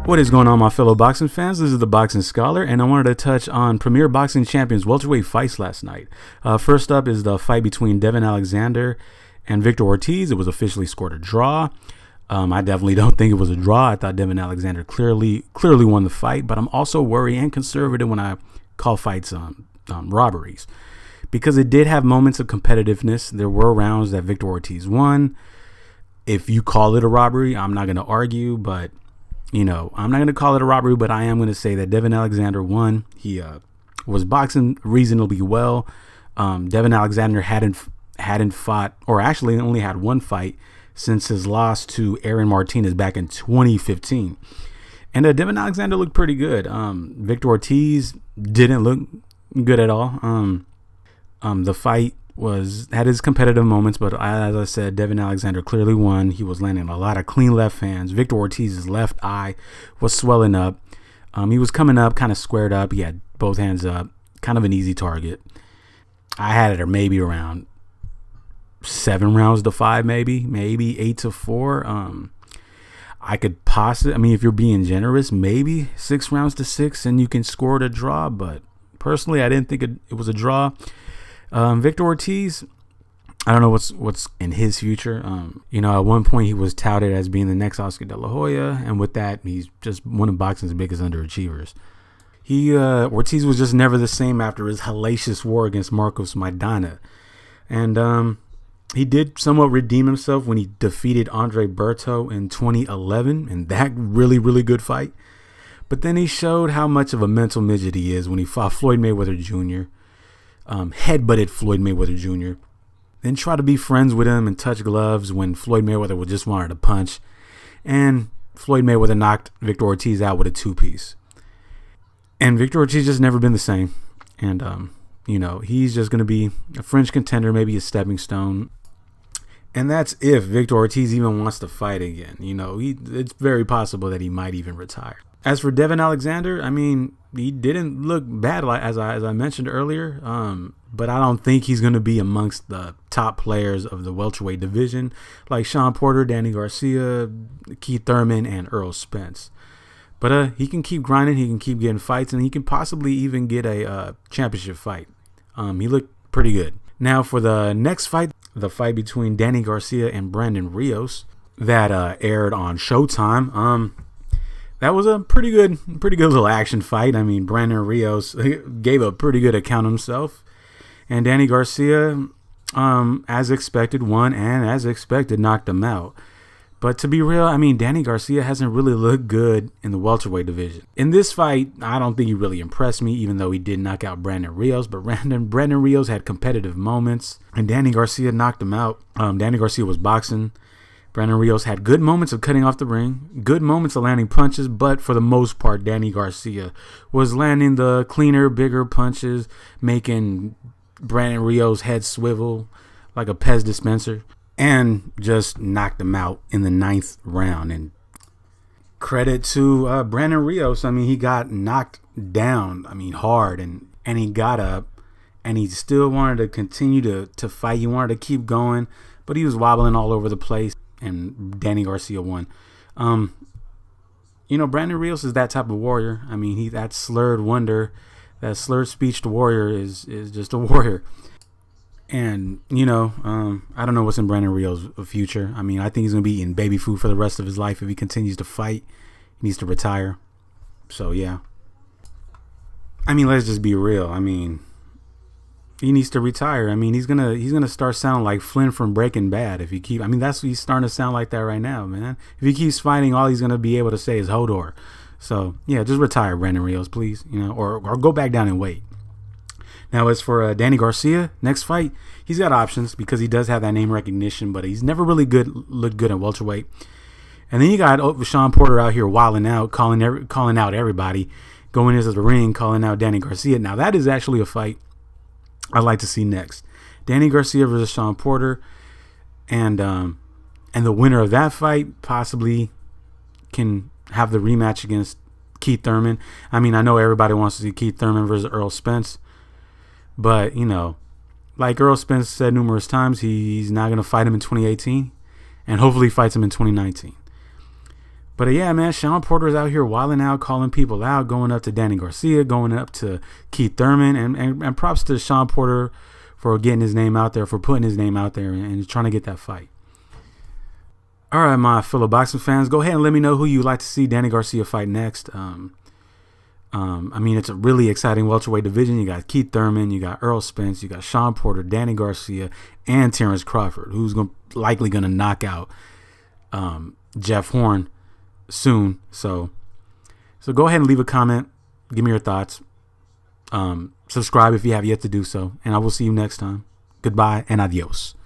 What is going on, my fellow boxing fans? This is the Boxing Scholar, and I wanted to touch on Premier Boxing Champions welterweight fights last night. First up is the fight between Devin Alexander and Victor Ortiz. It was officially scored a draw. I definitely don't think it was a draw. I thought Devin Alexander clearly won the fight, but I'm also worried and conservative when I call fights robberies, because it did have moments of competitiveness. There were rounds that Victor Ortiz won. If you call it a robbery, I'm not going to argue, but I'm not going to call it a robbery, but I am going to say that Devin Alexander won. He was boxing reasonably well. Devin Alexander hadn't fought, or actually only had one fight since his loss to Aaron Martinez back in 2015. And Devin Alexander looked pretty good. Victor Ortiz didn't look good at all. The fight had his competitive moments, but as I said, Devin Alexander clearly won. He was landing a lot of clean left hands. Victor Ortiz's left eye was swelling up. He was coming up kind of squared up. He had both hands up, kind of an easy target. I had it maybe around 7 rounds to 5, maybe 8 to 4. I could possibly, if you're being generous, maybe 6 rounds to 6 and you can score the draw, but personally I didn't think it was a draw. Victor Ortiz, I don't know what's in his future. At one point he was touted as being the next Oscar De La Hoya, and with that, he's just one of boxing's biggest underachievers. Ortiz was just never the same after his hellacious war against Marcos Maidana, and he did somewhat redeem himself when he defeated Andre Berto in 2011, and that really good fight. But then he showed how much of a mental midget he is when he fought Floyd Mayweather Jr., headbutted Floyd Mayweather Jr., then tried to be friends with him and touch gloves when Floyd Mayweather just wanted to punch, and Floyd Mayweather knocked Victor Ortiz out with a 2-piece. And Victor Ortiz just never been the same, and he's just going to be a fringe contender, maybe a stepping stone, and that's if Victor Ortiz even wants to fight again. It's very possible that he might even retire. As for Devin Alexander, he didn't look bad, as I mentioned earlier, but I don't think he's going to be amongst the top players of the welterweight division, like Sean Porter, Danny Garcia, Keith Thurman, and Earl Spence. But he can keep grinding, he can keep getting fights, and he can possibly even get a championship fight. He looked pretty good. Now for the next fight, the fight between Danny Garcia and Brandon Rios that aired on Showtime. That was a pretty good little action fight. Brandon Rios gave a pretty good account of himself, and Danny Garcia, as expected, won, and as expected, knocked him out. But to be real, Danny Garcia hasn't really looked good in the welterweight division. In this fight, I don't think he really impressed me, even though he did knock out Brandon Rios. But Brandon Rios had competitive moments, and Danny Garcia knocked him out. Danny Garcia was boxing. Brandon Rios had good moments of cutting off the ring, good moments of landing punches, but for the most part, Danny Garcia was landing the cleaner, bigger punches, making Brandon Rios' head swivel like a Pez dispenser, and just knocked him out in the 9th round. And credit to Brandon Rios. He got knocked down, hard, and he got up, and he still wanted to continue to fight. He wanted to keep going, but he was wobbling all over the place. And Danny Garcia won. Brandon Rios is that type of warrior. That slurred wonder, that slurred speeched warrior is just a warrior. And I don't know what's in Brandon Rios' future. I think he's gonna be eating baby food for the rest of his life if he continues to fight. He needs to retire. So yeah. Let's just be real. He needs to retire. He's gonna start sounding like Flynn from Breaking Bad if he keep. That's what he's starting to sound like that right now, man. If he keeps fighting, all he's gonna be able to say is Hodor. So yeah, just retire, Brandon Rios, please. Or go back down and wait. Now as for Danny Garcia, next fight, he's got options because he does have that name recognition, but he's never really looked good at welterweight. And then you got Sean Porter out here wilding out, calling out everybody, going into the ring, calling out Danny Garcia. Now that is actually a fight I'd like to see next. Danny Garcia versus Sean Porter, and the winner of that fight possibly can have the rematch against Keith Thurman. I know everybody wants to see Keith Thurman versus Earl Spence, but like Earl Spence said numerous times, he's not going to fight him in 2018, and hopefully fights him in 2019. But yeah, man, Sean Porter's out here wilding out, calling people out, going up to Danny Garcia, going up to Keith Thurman, and props to Sean Porter for getting his name out there, for putting his name out there and trying to get that fight. All right, my fellow boxing fans, go ahead and let me know who you'd like to see Danny Garcia fight next. I mean, it's a really exciting welterweight division. You got Keith Thurman, you got Errol Spence, you got Sean Porter, Danny Garcia, and Terrence Crawford, who's likely going to knock out Jeff Horn soon. So go ahead and leave a comment. Give me your thoughts. Subscribe if you have yet to do so. And I will see you next time. Goodbye and adios.